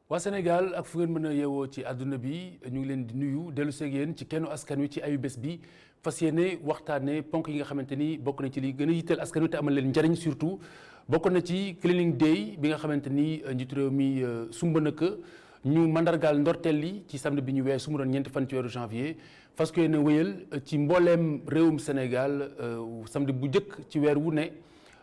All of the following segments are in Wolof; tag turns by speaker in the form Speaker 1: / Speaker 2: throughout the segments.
Speaker 1: waa Sénégal ak fu ngeen mën a yeewoo ci àdduna bi ñu ngi leen di nuyu dellu seeg yéen ci kennu askan wi ci ayu bés bi fas yéene waxtaanee ponk yi nga xamante ni bokk na ci li gën a yitteel askan wi te amal leen njariñ surtout bokk na ci cleaning day bi nga xamante ni njiitu réew mi sumba na ko ñu mandargaal ndorteel li ci samedi bi ñu weesu mu doon ñeenti fan ci weeru janvier fas yéene wéyal ci mbooleem réewum Sénégal samedi bu njëkk ci weer wu ne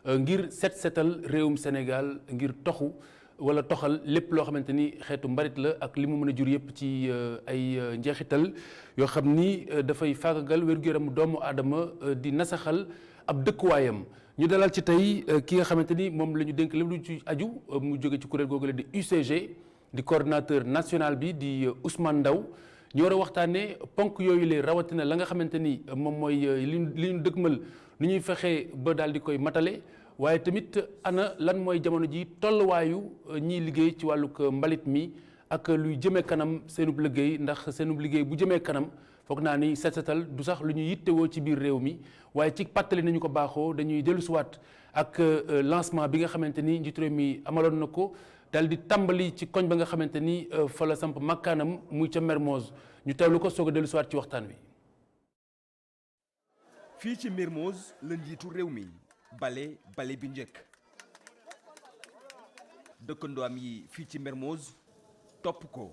Speaker 1: ngir setal réewum Sénégal ngir toxu wala toxal lépp loo xamante ni xeetu mbarit la ak li mu mën a jur yëpp ci ay njeexital yoo xam ni dafay faagagal wér-gu-yaramu doomu aadama di nasaxal ab dëkkuwaayam ñu dalal ci tey ki nga xamante ni moom la ñu dénk lépp lu ci aju mu jóge ci kuréel googu la di UCG di coordinateur national bi di Ousmane Ndaw ñu war a waxtaanee ponk yooyu la rawatina la nga xamante ni moom mooy li ñu dëgmal nu ñuy fexee ba daal di koy matale waaye tamit ana lan mooy jamono ji tolluwaayu ñiy liggéey ci wàllug mbalit mi ak luy jëmee kanam seenub liggéey ndax seenub liggéey bu jëmee kanam foog naa ni setal du sax lu ñuy yittewoo ci biir réew mi waaye ci pàttali nañu ko baaxoo dañuy dellusiwaat ak lancement bi nga xamante ni njiitu réew mi amaloon na ko daal di tàmbali ci koñ ba nga xamante ni fa la samp makkaanam muy ca Mermoz ñu teewlu ko soog a dellusiwaat ci waxtaan wi.
Speaker 2: fii ci Mermoz la njiitu réew mi bale bi njëkk dëkkandoom yi fii ci Mermoz topp ko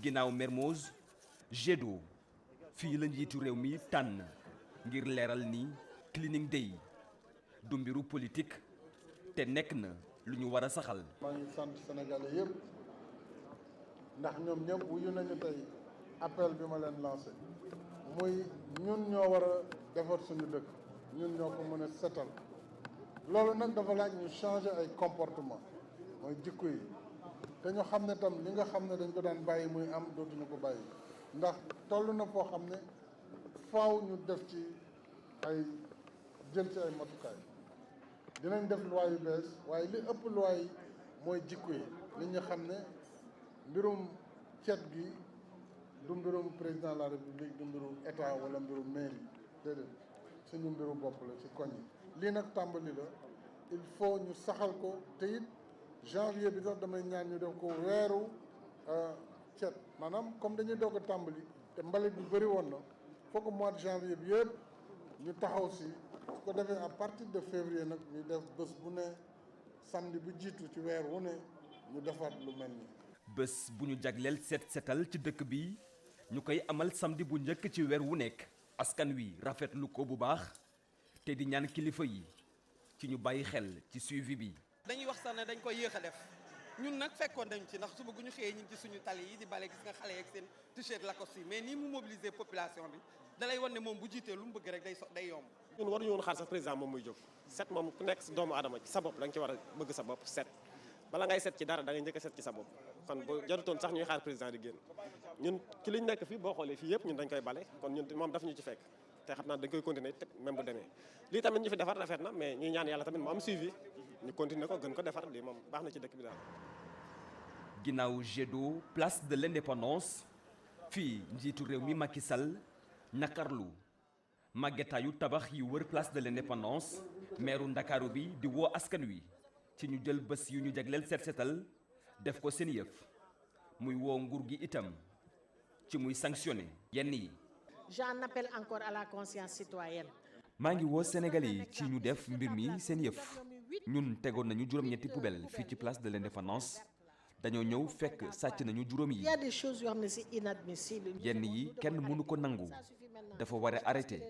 Speaker 2: ginnaaw Mermoz jet d'eau fii la njiitu réew mi tànn ngir leeral ni cleaning day du mbiru politique te nekk na lu ñu war a saxal.
Speaker 3: maa ngi sant Sénégalais yëpp ndax ñoom ñëpp wuyu nañu tey appel bi ma leen lancé muy ñun ñoo war a defar suñu dëkk ñun ñoo ko mën a setal loolu nag dafa laaj ñu changer ay comportement mooy jikko yi te ñu xam ne tam li nga xam ne dañ ko daan bàyyi muy am dootuñu ko bàyyi ndax toll na foo xam ne faaw ñu def ci ay jël ci ay matukaay dinañ def loi yu bees waaye li ëpp loi yi mooy jikko yi nit ñi xam ne mbirum cet gi du mbirum président de la république du mbirum état wala mbirum mairie déedéet suñu mbiru bopp la ci koñ yi lii nag tàmbali la il faut ñu saxal ko te it janvier bi sax damay ñaan ñu def ko weeru cet maanaam comme dañuy doog a tàmbali te mbalit bi bëri woon na faut que mois de janvier bi yëpp ñu taxaw si su ko defee à partir de février nag ñu def bés bu ne samedi bu jiitu ci weer wu ne ñu defaat lu mel ni
Speaker 2: bés bu ñu jagleel setal ci dëkk bi ñu koy amal samedi bu njëkk ci weer wu nekk askan wi rafetlu ko bu baax te di ñaan kilifa yi ci ñu bàyyi xel ci suivi bi.
Speaker 4: dañuy wax sax ne dañ koy yéex a def ñun nag fekkoon dañ ci ndax suba gu ñu xëyee ñu ngi ci suñu tali yi di bale gis nga xale yeeg seen t-shirt Lacoste yi mais nii mu mobiliser population bi dalay wan ne moom bu jiitee lu mu bëgg rek day yomb.
Speaker 5: ñun waruñu woon xaar sax président moom muy jóg set moom ku nekk doomu aadama ci sa bopp da nga ci war a bëgg sa bopp set bala ngay set ci dara da ngay njëkk a set ci sa bopp kon bu jarutoon sax ñuy xaar président di génn ñun ci liñ nekk fii boo xoolee fii yëpp ñun dañ koy bale kon ñun moom daf ñu ci fekk te xam naa dañ koy continuer même bu demee lii tamit ñu fi defar rafet na mais ñuy ñaan yàlla tamit mu am suivi ñu continuer ko gën ko defar lii moom baax na ci dëkk bi daal.
Speaker 2: ginnaaw jet d'eau place de l'indépendance fii njiitu réew mi Macky Sall nakarlu màggetaayu tabax yi wër place de l'indépendance meeru Ndakaaru bi di woo askan wi ci ñu jël bés yu ñu jagleel setal def ko seen yëf muy woo nguur gi itam ci muy sanctionner yenn yi.
Speaker 6: J'en appelle encore à la conscience citoyenne.
Speaker 2: maa ngi woo Sénégalais yi ci ñu def mbir mi seen yëf ñun tegoon nañu juróom-ñetti poubelle fii ci place de l'indépendance dañoo ñëw fekk sàcc nañu juróom yi.
Speaker 6: Il y a des choses yoo xam ne c'est inadmissible.
Speaker 2: yenn yi kenn mënu ko nangu dafa war a arrêter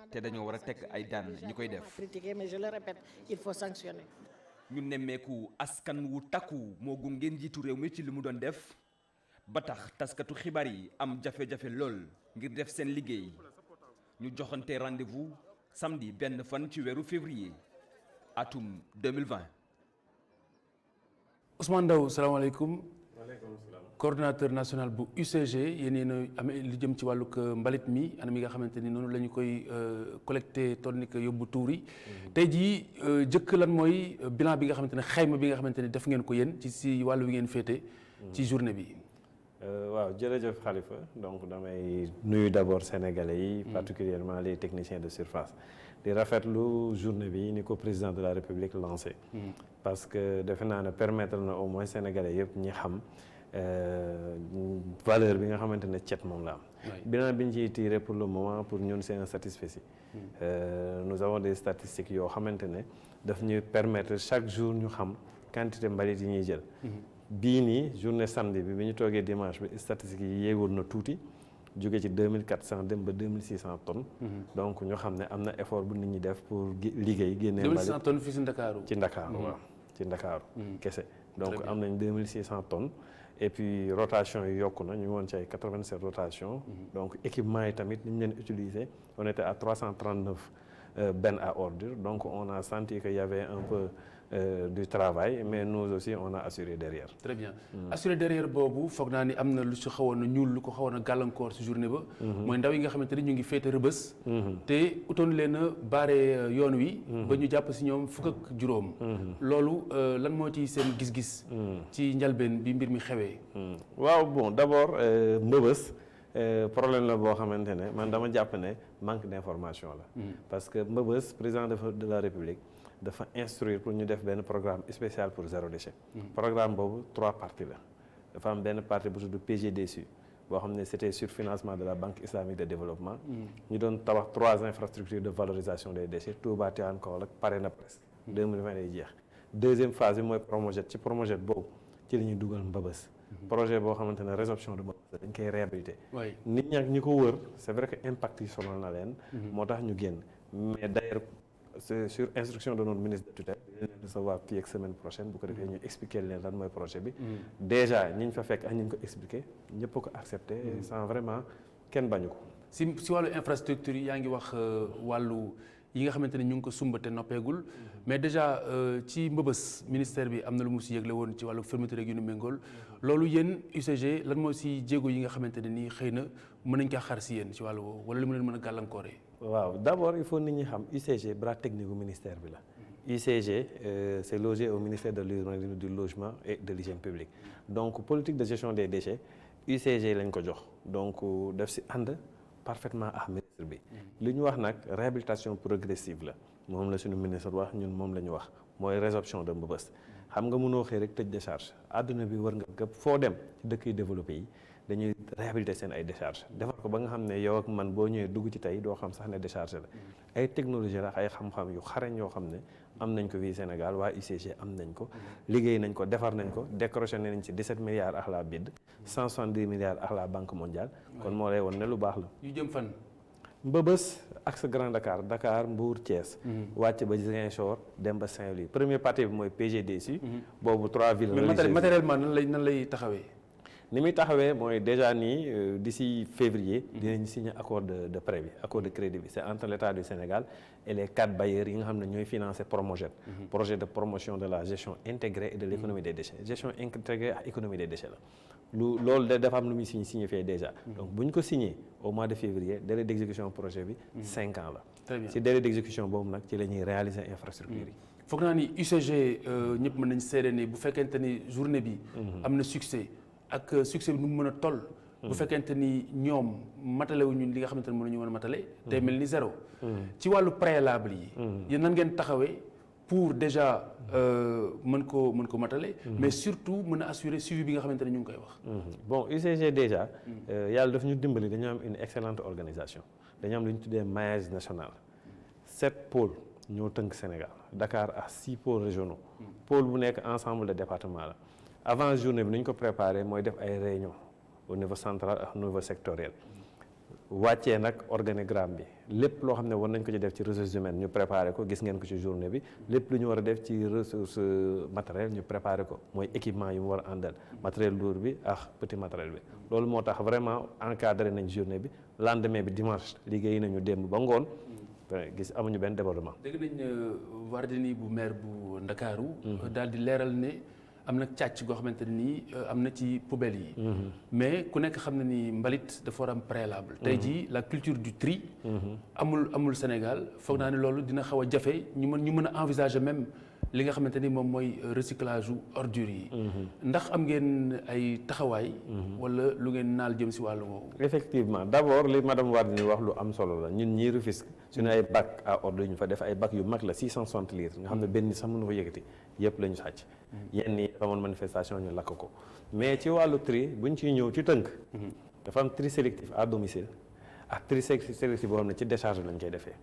Speaker 2: te dañoo war a teg ay daan ñi koy def.
Speaker 6: Critiquer, mais je le répète, il faut sanctionner.
Speaker 2: ñu nemmeeku askan wu takku moo gunge njiitu réew mi ci li mu doon def ba tax taskatu xibaar yi am jafe-jafe lool ngir def seen liggéey ñu joxante rendez-vous samedi benn fan ci weeru février atum 2020.
Speaker 1: Ousmane Ndaw salaamaaleykum.
Speaker 7: waaleykum salaam.
Speaker 1: coordonnateur national bu UCG yéen a amee lu jëm ci wàllug mbalit mi anam yi nga xamante ni noonu la ñu koy collecté toll ni ko yóbbu tuur yi. tey jii jëkk lan mooy bilan bi nga xamante ne xayma bi nga xamante ne def ngeen ko yéen ci si wàllu wi ngeen féete. ci journée bi.
Speaker 7: waaw jërëjëf Khalifa donc damay nuyu d'abord sénégalais yi. particulièrement les techniciens de surface. di rafetlu journée bi ni ko président de la République lancé. parce que defe naa ne permettre na au moins sénégalais yëpp ñi xam valeur bi nga xamante ne cet moom la am. bilan bi ñu ciy tiré pour le moment pour ñun c'est un satisfecit. nous avons des statistiques yoo xamante ne daf ñuy permettre chaque jour ñu xam quantité mbalit yi ñuy jël. bii nii journée samedi bi ñu toogee dimanche bi statistiques yi yéegoon na tuuti jóge ci 2400 dem ba 2600 tonnes. donc ñu xam ne am na effort bu nit ñi def pour liggéey génnee mbalit
Speaker 1: 2600 tonnes fii si Ndakaaru.
Speaker 7: ci Ndakaaru waaw ci Ndakaaru kese donc am nañ 2600 tonnes et puis rotation yi yokku na ñu ngi woon ci ay 87 rotation donc équipement yi tamit ni ñu leen utiliser on était à 339 bennes à ordures donc on a senti que y avait un peu du travail mais nous aussi on a assuré derrière.
Speaker 1: très bien assuré derrière boobu foog naa ni am na lu si xawoon a ñuul lu ko xawoon a gàllankoor si journée ba. mooy ndaw yi nga xamante ni ñu ngi féete rëbës. te utoon leen a baare yoon wi. ba ñu jàpp si ñoom fukk ak juróom. loolu lan moo ci seen gis-gis. ci njalbeen bi mbir mi xewee.
Speaker 7: waaw bon d'abord mbëbës problème la boo xamante ne man dama jàpp ne manque d'information la. parce que mbëbës président de la République. dafa instruire pour ñu def benn programme spécial pour zéro déchet. programme boobu 3 parties la dafa am benn partie bu tudd PGDSU boo xam ne c'était sur financement de la Banque islamique de développement. ñu doon tabax 3 infrastructures de valorisation des déchets Touba Tivaouane Kaolack pare na presque. 2020 lay jeex. deuxième phase bi mooy Promojet ci Promojet boobu ci la ñuy dugal mbëbës. projet boo xamante ne résorption de mbëbës dañ koy réhabiliter. nit ñi ak ñi ko wër c'est vrai que impact yi sonal na leen. moo tax ñu génn mais d'ailleurs c'est sur instruction de notre ministre de tutelle dinañ leen recevoir fii ak semaine prochaine bu ko defee ñu expliquer leen lan mooy projet bi. déjà ñi ñu fa fekk ak ñi ñu ko expliquer ñëpp ko accepter sans vraiment kenn bañu ko.
Speaker 1: si wàllu infrastructure yi yaa ngi wax wàllu yi nga xamante ne ñu ngi ko sumba te noppeegul mais déjà ci mbëbës ministère bi am na lu mu si yëgle woon ci wàllu fermeture yu nu méngool loolu yéen UCG lan moo si jéego yi nga xamante ne nii xëy na mën nañ kaa xaar si yéen ci wàllu woowu wala lu mu leen mën a gàllankooree.
Speaker 7: waaw d'abord il faut nit ñi xam UCG bras technique bu ministère bi la. UCG c'est logé au ministère de l'Urbanisme, du Logement et de l'Hygiène publique donc politique de gestion des déchets UCG lañ ko jox donc def si ànd parfaitement ak ministre bi. li ñu wax nag réhabilitation progressive la moom la suñu ministre wax ñun moom la ñu wax mooy résorption de mbëbës. xam nga mënoo xëy rek tëj décharge àdduna bi war nga gëpp foo dem ci dëkk yi développé yi dañuy réhabiliter seen ay décharge defar ko ba nga xam ne yow ak man boo ñëwee dugg ci tey doo xam sax ne décharge la ay technologie la ay xam-xam yu xarañ yoo xam ne am nañ ko fii Sénégal waa UCG am nañ ko liggéey nañ ko defar nañ ko décroché nañ ci 17 milliards ak la BID 170 milliards ak la Banque mondiale kon moo lay won ne lu baax la.
Speaker 1: yu jëm fan.
Speaker 7: Mbëbës axe Grand Dakar Mbour Thiès. wàcc ba Ziguinchor dem ba Saint-Louis première partie bi mooy PGDSU. boobu 3 villes.
Speaker 1: mais matériellement nan lay taxawee.
Speaker 7: ni muy taxawee mooy déjà nii d'ici février. dinañ signer accord de prêt bi accord de crédit bi c'est entre l'État du Sénégal et les 4 bailleurs yi nga xam ne ñooy financer Promojet. projet de promotion de la gestion intégrée et de l'économie des déchets gestion intégrée ak économie des déchets la. loolu dafa am lu muy signifié déjà. donc bu ñu ko signé au mois de février délai d'exécution projet bi 5 ans la.
Speaker 1: très bien
Speaker 7: ci délai d'exécution boobu nag ci la ñuy réaliser infrastructure yi.
Speaker 1: foog naa ni UCG ñëpp mën nañ seede ni bu fekkente ni journée bi. am na succès ak succès bi nu mu mën a toll. bu fekkente ni ñoom matale wu ñu li nga xamante ne mën nañu mën a matale. day mel ni zéro. ci wàllu préalable yi. yéen nan ngeen taxawee pour déjà mën ko matale. mais surtout mën a assurer suivi bi nga xamante ne ñu ngi koy wax.
Speaker 7: bon UCG déjà. yàlla daf ñu dimbali dañu am une excellente organisation dañu am lu ñu tuddee maillage national 7 pôles ñoo tënk Sénégal Dakar à 6 pôles régionaux. pôle bu nekk ensemble de département la avant journée bi ni ñu ko préparé mooy def ay réunions au niveau central ak au niveau sectoriel. wàccee nag organigramme bi lépp loo xam ne war nañ ko ci def ci ressources humaines ñu préparé ko gis ngeen ko ci journée bi lépp lu ñu war a def ci ressources matérielles ñu préparé ko mooy équipement yi mu war a àndal matériel lourd bi ak petit matériel bi loolu moo tax vraiment encadré nañ journée bi lendemain bi dimanche liggéey nañu démb ba ngoon gis amuñu benn débordement.
Speaker 1: dégg nañ Wardini bu maire bu Ndakaaru daal di leeral ne am na càcc goo xamante ne nii am na ci poubelle yi. mais ku nekk xam na ni mbalit dafa war am préalable. tey jii la culture du tri. amul Sénégal foog naa ne loolu dina xaw a jafe ñu mën a envisager même li nga xamante ni moom mooy recyclage u ordures yi. ndax am ngeen ay taxawaay. wala lu ngeen naal jëm si wàllu woowu.
Speaker 7: effectivement d'abord li madame Wade wax lu am solo la ñun ñii Rufisque suñu ay bac à ordures ñu fa def ay bac yu mag la 660 litres nga xam ne benn sax mënu ko yëkkati yëpp la ñu sàcc. yenn yi dafa amoon manifestation ñu lakk ko mais ci wàllu tri buñ ciy ñëw ci tënk. dafa am tri sélectif à domicile ak tri sélectif boo xam ne ci décharge lañ koy defee.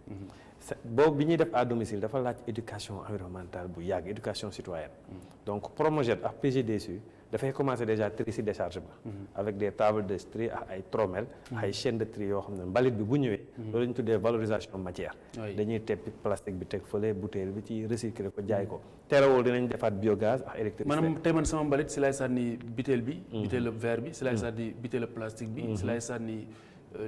Speaker 7: boobu bi ñuy def à domicile dafa laaj éducation environnementale bu yàgg éducation citoyenne. donc Promojet ak PGDSU dafay commencer déjà tri si décharge ba. avec des tables de tri ak ay tromel ay chaîne de tri yoo xam ne mbalit bi bu ñëwee. loolu la ñu tuddee valorisation matière. dañuy teppi plastique bi teg fële bouteille bi ci recycler ko jaay ko. terewul dinañ defaat biogaz ak électricité.
Speaker 1: maanaam tey man sama mbalit si laay sànni butéel bi. butéel verre bi si laay sànni butéel plastique bi. si laay sànni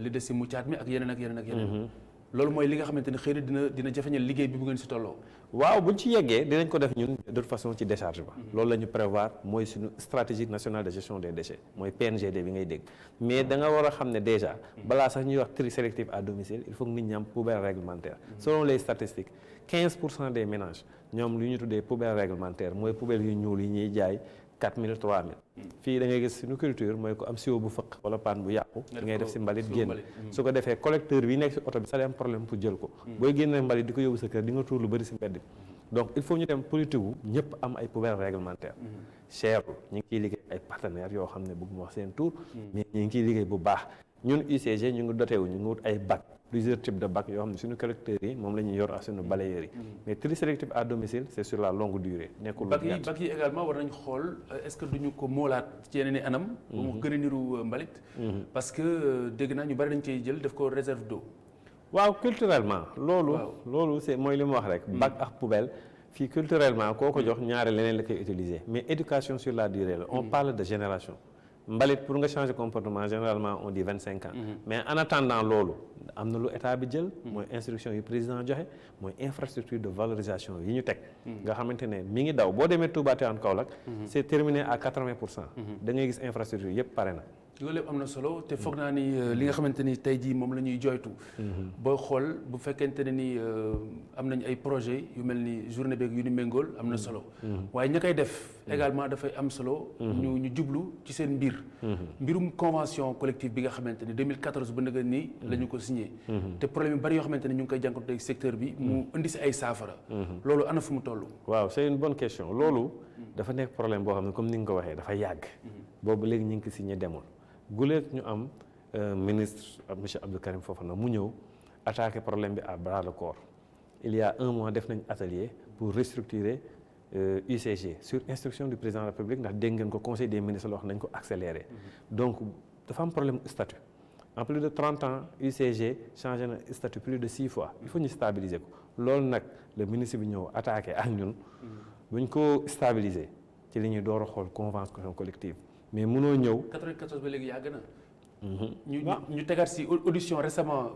Speaker 1: li des si muccaat mi ak yeneen ak yeneen ak yeneen. loolu mooy li nga xamante ne xëy na dina jafeñal liggéey bi bu ngeen si tolloo.
Speaker 7: waaw buñ ci yeggee dinañ ko def ñun de toute façon ci décharge ba. loolu la ñu prévoir mooy suñu stratégie nationale de gestion des déchets mooy PNGD bi ngay dégg mais da nga war a xam ne déjà balaa sax ñuy wax tri sélectif à domicile il faut que nit ñi am poubelle réglementaire. selon les statistiques 15% des ménages ñoom lu ñu tuddee poubelle réglementaire mooy poubelle yu ñuul yi ñuy jaay 4000 3000. fii da ngay gis suñu culture mooy ko am siwo bu fëq wala paan bu yàqu. da ngay def si mbalit génn. su ko defee collecteur bi nekk si oto bi sax day am problème pour jël ko. booy génnee mbalit di ko yóbbu sa kër di nga tuur lu bëri si mbedd bi. donc il faut ñu dem politique wu ñëpp am ay poubelle réglementaire. cherul ñu ngi ciy liggéey ay partenaires yoo xam ne bëgguma wax seen tur. mais ñu ngi ciy liggéey bu baax ñun UCG ñu ngi doté wu ñu ngi wut ay bac. plusieurs types de bacs yoo xam ne suñu collecteurs yi moom la ñuy yor ak suñu balayeurs yi. mais tri sélectif à domicile c'est sur la longue durée. nekkul lu gàtt
Speaker 1: bac yi également war nañ xool est-ce que duñu ko moolaat ci yeneen i anam. ba mu gën a niru mbalit. parce que dégg naa ñu bari dañ cey jël def ko réserve d'eau.
Speaker 7: waaw culturellement. loolu c'est mooy li mu wax rek. bac ak poubelle fii culturellement koo ko jox ñaare leneen la koy utiliser mais éducation sur la durée la. on parle de génération. mbalit pour nga changer comportement généralement on dit 25 ans. mais en attendant loolu am na lu état bi jël. mooy instruction yu président joxe mooy infrastructure de valorisation yi ñu teg. nga xamante ne mi ngi daw boo demee Touba Tivaouane Kaolack. c'est terminé à 80%. da ngay gis infrastructure yëpp pare na.
Speaker 1: loolu yëpp am na solo te foog naa ni li nga xamante ni tey jii moom la ñuy joytu. booy xool bu fekkente ne ni am nañ ay projets yu mel ni journée beeg yu ni méngool am na solo. waaye ña koy def également dafay am solo. ñu jublu ci seen mbir. mbirum convention collective bi nga xamante ni 2014 ba nga nii la ñu ko signé. te problème yu bari yoo xamante ni ñu ngi koy jànkuwante ak secteur bi. mu indi si ay saafara. loolu ana fu mu toll.
Speaker 7: waaw c'est une bonne question loolu. dafa nekk problème boo xam ne comme ni nga ko waxee dafa yàgg. boobu léegi ñu ngi ko signé demul. guleet ñu am ministre monsieur Abdou Karim Fofana mu ñëw attaquer problème bi à bras le corps il y a un mois def nañ atelier pour restructurer UCG sur instruction du président de la République ndax dégg ngeen ko conseil des ministres la wax nañ ko accélérer donc dafa am problème statut en plus de 30 ans UCG changé na statut plus de 6 fois il faut ñu stabiliser ko loolu nag le ministre bi ñëw attaquer ak ñun buñ ko stabiliser ci li ñuy door a xool convention collective mais mënoo ñëw.
Speaker 1: 94 ba léegi yàgg na. ñu tegaat si audition récemment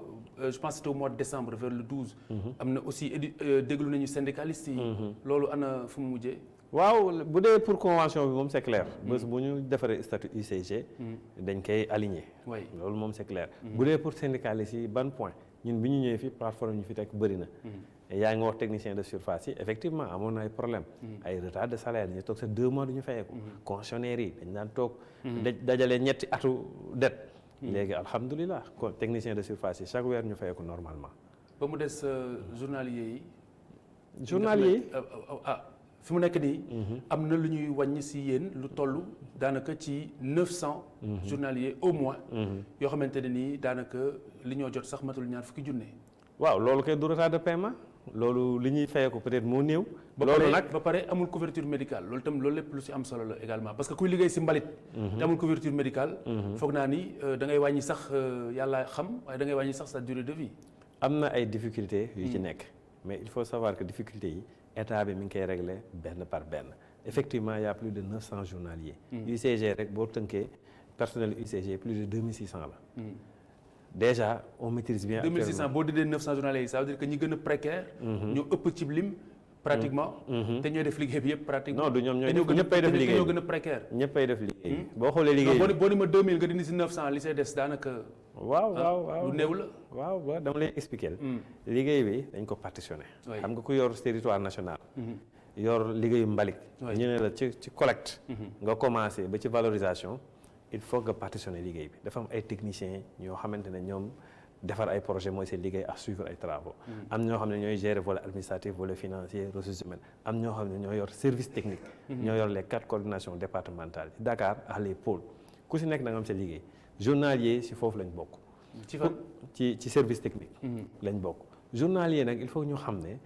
Speaker 1: je pense c'était au mois de décembre vers le 12. am na aussi déglu nañu syndicalistes yi. loolu ana fu mu mujjee.
Speaker 7: waaw bu dee pour convention bi moom c'est clair. bés bu ñu defaree statut UCG. dañ koy aligner. loolu moom c'est clair. bu dee pour syndicalistes yi ban point ñun bi ñu ñëwee fii plateforme ñu fi teg bëri na. yaa ngi wax technicien de surface yi effectivement amoon na ay problème ay retard de salaire dañuy toog sa 2 mois du ñu fayeeku concessionnaire yi dañ daan toog dajale ñetti atu dette léegi alhamdulilah kon technicien de surface yi chaque weer ñu fayeeku normalement
Speaker 1: ba mu des journalier yi fi mu nekk nii am na lu ñuy wàññi si yéen lu toll daanaka ci 900 journaliers au mois yoo xamante ne nii daanaka li ñoo jot sax matul ñaar fukki junne
Speaker 7: waaw loolu kay du retard de paiement loolu li ñuy fayee ko peut-être moo néew. loolu nag
Speaker 1: ba pare amul couverture médicale loolu tam loolu lépp lu ci am solo la également parce que kuy liggéey ci mbalit. te amul couverture médicale. foog naa ni da ngay wàññi sax yàlla xam waaye da ngay wàññi sax sa durée de vie.
Speaker 7: am na ay difficultés yu ci nekk mais il faut savoir que difficultés yi état bi mi ngi koy régler benn par benn effectivement il y a plus de 900 journaliers. UCG rek boo tënkee personnel UCG plus de 2600 la. déjà on maîtrise bien.
Speaker 1: 2600 boo dindee 900 journaliers yi ça veut dire que ñi gën a précaire. ñoo ëpp ci lim pratiquement. te ñooy def liggéey bi yëpp pratiquement.
Speaker 7: non du ñoom ñëppay def liggéey
Speaker 1: ñoo gën a précaire.
Speaker 7: ñëppay def liggéey boo xoolee liggéey
Speaker 1: bi boo ni ma 2000 nga dindi si 900 li say des daanaka.
Speaker 7: waaw
Speaker 1: lu néew la.
Speaker 7: waaw dama lay expliquer. liggéey bi dañ ko partitionné. xam nga ku yor territoire national. yor liggéeyu mbalit. ñu ne la ci collecte. nga commencé ba ci valorisation il faut nga partitionner liggéey bi dafa am ay techniciens ñoo xamante ne ñoom defar ay projet mooy seen liggéey ak suivre ay travaux. am ñoo xam ne ñooy gérer volet administratif volet financier ressources humaines am ñoo xam ne ñoo yor service technique. ñoo yor les 4 coordinations départementales ci Dakar ak les pôles ku si nekk da nga am sa liggéey journalier si foofu lañ bokk. ci service technique. lañ bokk journalier nag il faut ñu xam ne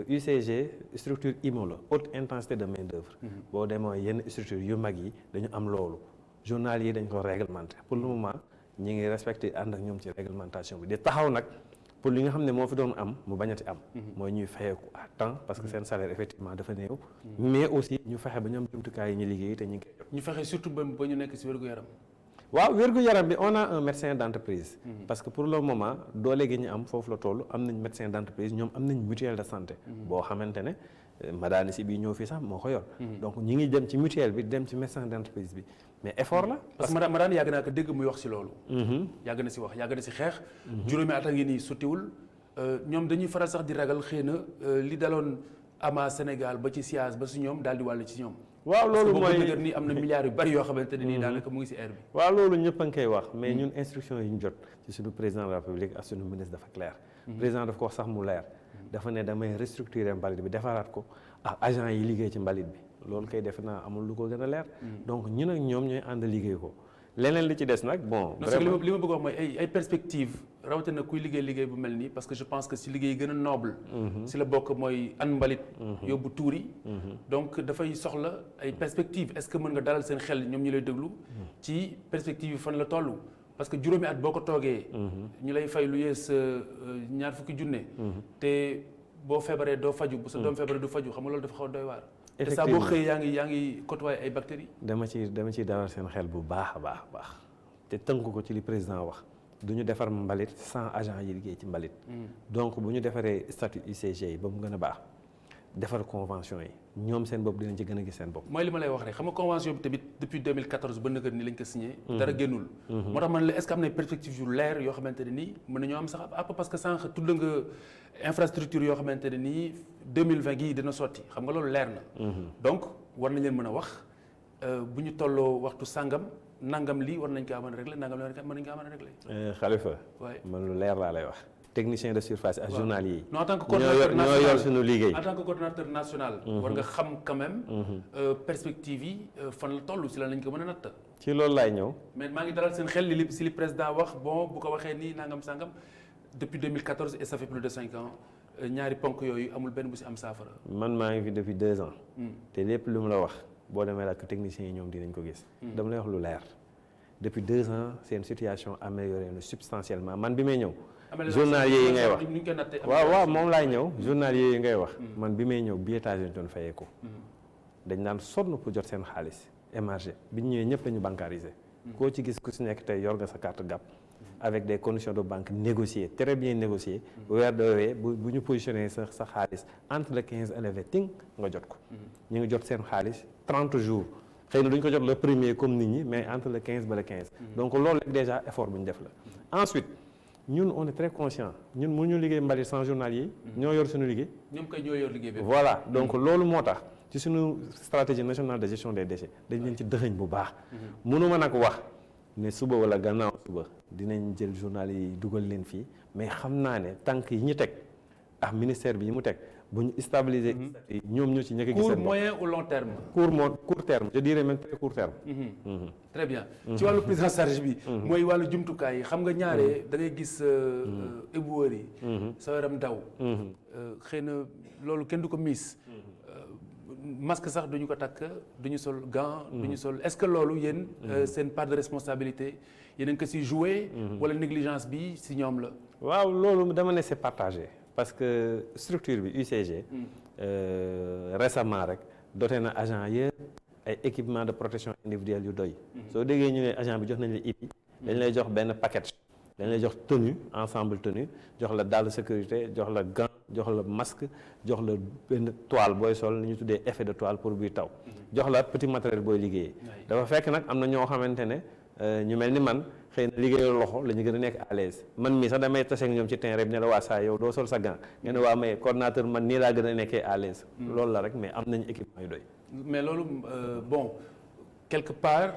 Speaker 7: UCG structure IMO la haute intensité de main d'œuvre. boo demoo yenn structure yu mag yi dañu am loolu journalier dañ ko réglementé pour le moment ñi ngi respecté ànd ak ñoom ci réglementation bi di taxaw nag pour li nga xam ne moo fi doon am mu bañati am. mooy ñuy fayeeku à temps parce que seen salaire effectivement dafa néew. mais aussi ñu fexe ba ñoom jumtukaay yi ñu liggéey te ñu ngi koy jot.
Speaker 1: ñu fexe surtout ba ñu nekk ci wér-gu-yaram.
Speaker 7: waaw wér-gu-yaram bi on a un médecin d'entreprise. parce que pour le moment doole gi ñu am foofu la toll am nañ médecin d'entreprise ñoom am nañ mutuelle de santé. boo xamante ne madaani si bii ñëw fii sax moo ko yor. donc ñi ngi dem ci mutuelle bi dem ci médecin d'entreprise bi mais effort la.
Speaker 1: parce que madaan yàgg naa ko dégg muy wax ci loolu. yàgg na ci wax yàgg na ci xeex. juróomi at a ngi nii sottiwul ñoom dañuy faral sax di ragal xëy na li daloon ama Sénégal ba ci SIAS ba ci ñoom daal di wàll ci ñoom.
Speaker 7: waaw loolu mooy
Speaker 1: parce que nii am na milliards yu bari yoo xamante ne nii daanaka mu ngi ci air bi.
Speaker 7: waaw loolu ñëpp a ngi koy wax mais ñun instruction yi ñu jot ci suñu président de la République ak suñu ministre dafa clair. président daf ko wax sax mu leer. dafa ne damay restructurer mbalit bi defaraat ko ak agent yi liggéey ci mbalit bi loolu kay defe naa amul lu ko gën a leer. donc ñun ak ñoom ñooy ànd liggéey ko leneen li ci des nag bon.
Speaker 1: vraiment li ma bëgg wax mooy ay perspectives rawatina kuy liggéey bu mel nii parce que je pense que si liggéey gën a noble. si la bokk mooy an mbalit. yóbbu tuur yi. donc dafay soxla ay perspectives est-ce que mën nga dalal seen xel ñoom ñu lay déglu. ci perspectives yi fan la toll. parce que juróomi at boo ko toogee. ñu lay fay lu yées ñaar fukki junne. te boo feebaree doo faju bu sa doom feebaree du faju xam nga loolu dafa xaw a doy waar.
Speaker 7: effectivement
Speaker 1: te saa boo xëyee yaa ngi côtoyer ay bactéries.
Speaker 7: dama ciy dalal seen xel bu baax a baax te tënk ko ci li président wax du ñu defar mbalit sans agent yi liggéey ci mbalit. donc bu ñu defaree statut UCG yi ba mu gën a baax defar convention yi ñoom seen bopp dinañ ci gën a gis seen bopp.
Speaker 1: mooy li ma lay wax rek xam nga convention bi tamit depuis 2014 ba nëgër ni lañ ko signé. dara génnul. moo tax man la est-ce que am na perspectives yu leer yoo xamante ne nii mën nañoo am sax àpp parce que sànq tudd nga infrastructure yoo xamante ne nii 2020 gii dina sotti xam nga loolu leer na. donc war nañ leen mën a wax bu ñu tolloo waxtu sàngam nangam lii war nañ kaa mën a régler nangam lii mën nañ kaa mën a régler.
Speaker 7: Khalifa. man lu leer laa lay wax. technicien de surface ak journalier yi.
Speaker 1: non en tant que coordonnateur national
Speaker 7: ñoo yor suñu liggéey.
Speaker 1: en tant que coordonnateur national. war nga xam quand même. perspective yi fan la toll si la nañ ko mën a natt.
Speaker 7: ci loolu laay ñëw.
Speaker 1: mais maa ngi dalal seen xel li président wax bon bu ko waxee nii nangam sangam depuis 2014 et ça fait plus de 5 ans ñaari ponk yooyu amul benn bu si am saafara.
Speaker 7: man maa ngi fi depuis 2 ans. te lépp lu mu la wax boo demee laaj ko techniciens yi ñoom dinañ ko gis. dama lay wax lu leer depuis 2 ans seen situation amélioré na substantiellement man bi may ñëw. journalier yi ngay wax waaw moom laay ñëw journalier yi ngay wax man bi may ñëw billetage lañ doon fayee ko dañ daan sonn pour jot seen xaalis émargé bi ñu ñëwee ñëpp lañu bancarisé koo ci gis ku si nekk tey yor nga sa carte GAB avec des conditions de banque négociées très bien négociées weer doowee bu ñu positionné sa xaalis entre le 15 et le 20 ting nga jot ko ñu ngi jot seen xaalis 30 jours xëy na duñ ko jot le premier comme nit ñi mais entre le 15 ba le 15 donc loolu rek déjà effort bu ñu def la ensuite ñun on est très conscient ñun mënuñu liggéey mbalit sans journalier yi ñoo yor suñu liggéey.
Speaker 1: ñoom kay ñoo yor liggéey bi.
Speaker 7: voilà donc loolu moo tax ci suñu stratégie nationale de gestion des déchets dañ leen ci dëxëñ bu baax. mënuma nag wax ne suba wala gannaaw suba dinañ jël journalier yi dugal leen fii mais xam naa ne tànk yi ñu teg ak ministère bi yi mu teg bu ñu stabiliser. ñoom ñoo ci ñëkk a gis seen bopp.
Speaker 1: court moyen ou long terme.
Speaker 7: court terme je dirais même très court terme.
Speaker 1: très bien ci wàllu prise en charge bi. mooy wàllu jumtukaay yi xam nga ñaare da ngay gis éboueurs yi. sa yaram daw. xëy na loolu kenn du ko miis. masque sax duñu ko takk duñu sol gant. duñu sol est-ce que loolu yéen. seen part de responsabilité yéen a ngi ko si joué. wala négligence bi si ñoom la.
Speaker 7: waaw loolu dama ne c'est partagé. parce que structure bi UCG récemment rek doté na agent yëpp ay équipement de protection individuelle yu doy soo déggee ñu ne agent bi jox nañ la IPI dañ lay jox benn package dañ lay jox tenue ensemble tenue jox la dàll sécurité jox la gant jox la masque jox la benn toile booy sol li ñu tuddee effet de toile pour buy taw jox la petit matériel booy liggéeyee dafa fekk nag am na ñoo xamante ne ñu mel ni man xëy na liggéeyal loxo la ñu gën a nekk à l'aise man mii sax damay tase ak ñoom ci terrain bi ne la waa saa yow doo sol sa gant nga ne waa may coordonnateur man nii laa gën a nekkee à l'aise loolu la rek mais am nañu équipement yu doy.
Speaker 1: mais loolu bon quelque part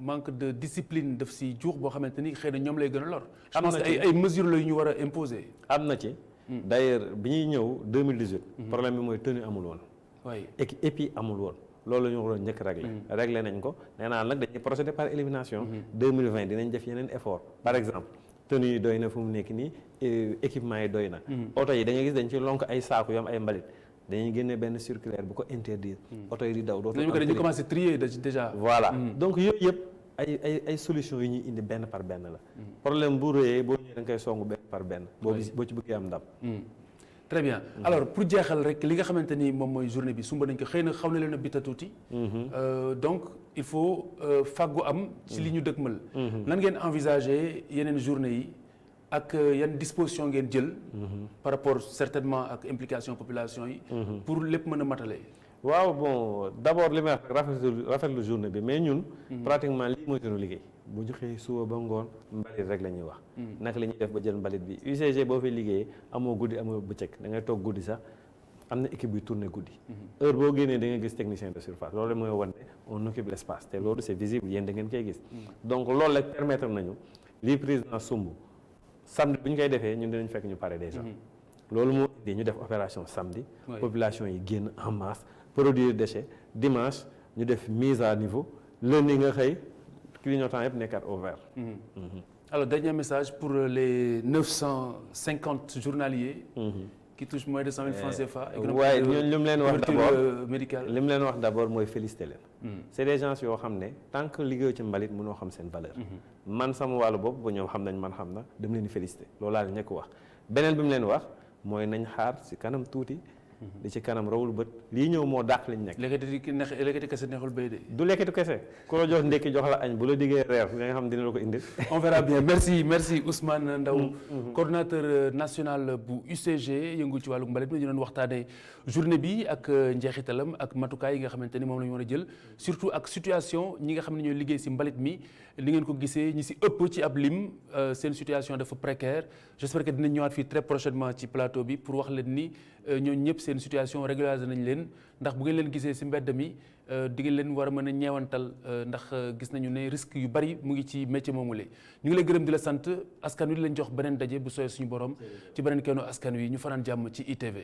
Speaker 1: manque de discipline daf si juux boo xamante ni xëy na ñoom lay gën a lor. je pense que ay mesures la ñu war a imposer.
Speaker 7: am na ci. d'ailleurs bi ñuy ñëw 2018. problème bi mooy tenue amul woon.
Speaker 1: oui
Speaker 7: et puis amul woon. loolu la ñu waroon njëkk réglé nañ ko nee naa nag dañuy procéder par élimination 2020 dinañ def yeneen effort par exemple tenue yi doy na fu mu nekk nii équipement yi doy na oto yi da ngay gis dañ ci lonk ay saaku yu am ay mbalit dañuy génne benn circulaire bu ko interdire oto yi di daw dootu
Speaker 1: dañu commencé trier déjà
Speaker 7: voilà donc yooyu yëpp ay solutions yi ñuy indi benn par benn la problème bu rëyee boo ñëwee da nga koy songu benn par benn boo ci bëggee am ndam
Speaker 1: très bien alors pour jeexal rek li nga xamante ni moom mooy journée bi sumba nañ ko xëy na xaw na leen a bita tuuti donc il faut fàggu am ci li ñu dëkkmal nan ngeen envisager yeneen journée yi ak yan disposition ngeen jël par rapport certainement ak implication population yi pour lépp mën a matale
Speaker 7: waaw bon d'abord li may wax rafetlu journée bi mais ñun pratiquement lii mooy suñu liggéey bu ñu xëyee suba ba ngoon mbalit rek la ñuy wax naka la ñuy def ba jël mbalit bi UCG boo fay liggéeyee amoo guddi amoo bëccëg da ngay toog guddi sax am na équipe bi tourné guddi heure boo génnee da nga gis technicien de surface loolu mooy wane on occupe l'espace te loolu c'est visible yéen da ngeen koy gis donc loolu rek permettre nañu lii président sumb samedi bu ñu koy defee ñun dinañ fekk ñu pare déjà loolu moo indi ñu def opération samedi population yi génn en masse produire déchets dimanche ñu def mise à niveau lundi nga xëy clignotants yëpp nekkaat au vert.
Speaker 1: Alors dernier message pour les 950 journaliers qui touchent moins de 100 000 francs CFA.
Speaker 7: waaye ñun li mu leen wax d'abord
Speaker 1: médicale
Speaker 7: li mu leen wax d'abord mooy féliciter leen. c'est des gens yoo xam ne tant que liggéeyu ci mbalit mënoo xam seen valeur. man sama wàllu bopp ba ñoom xam nañ man xam na dem leen di féliciter loolu laa leen ñëkk wax beneen bi mu leen wax mooy nañ xaar ci kanam tuuti. li ci kanam rawul bët lii ñëw moo dàq liñ nekk.
Speaker 1: lekkati kese neexul béy de.
Speaker 7: du lekkati kese ku la jox ndekki jox la añ bu la diggee reer nga xam dina la ko indil.
Speaker 1: on verra bien merci Ousmane Ndaw coordonnateur national bu UCG yëngu ci wàllu mbalit mi ñu doon waxtaanee journée bi ak njeexitalam ak matukaay yi nga xamante ni moom la ñu war a jël surtout ak situation ñi nga xam ne ñooy liggéey ci mbalit mi li ngeen ko gisee ñi ci ëpp ci ab lim seen situation dafa précaire j'espère que dinañ ñëwaat fii très prochainement ci plateau bi pour wax leen ni ñooñu ñëpp seen situation régularisé nañ leen ndax bu ngeen leen gisee ci mbedd mi di ngeen leen war a mën a ñeewantal ndax gis nañu ne risque yu bari mu ngi ci métier moomu la ñu ngi lay gërëm di la sant askan wi di leen jox beneen daje bu sooyee suñu borom ci beneen kenn askan wi ñu fanaan jàmm ci ITV.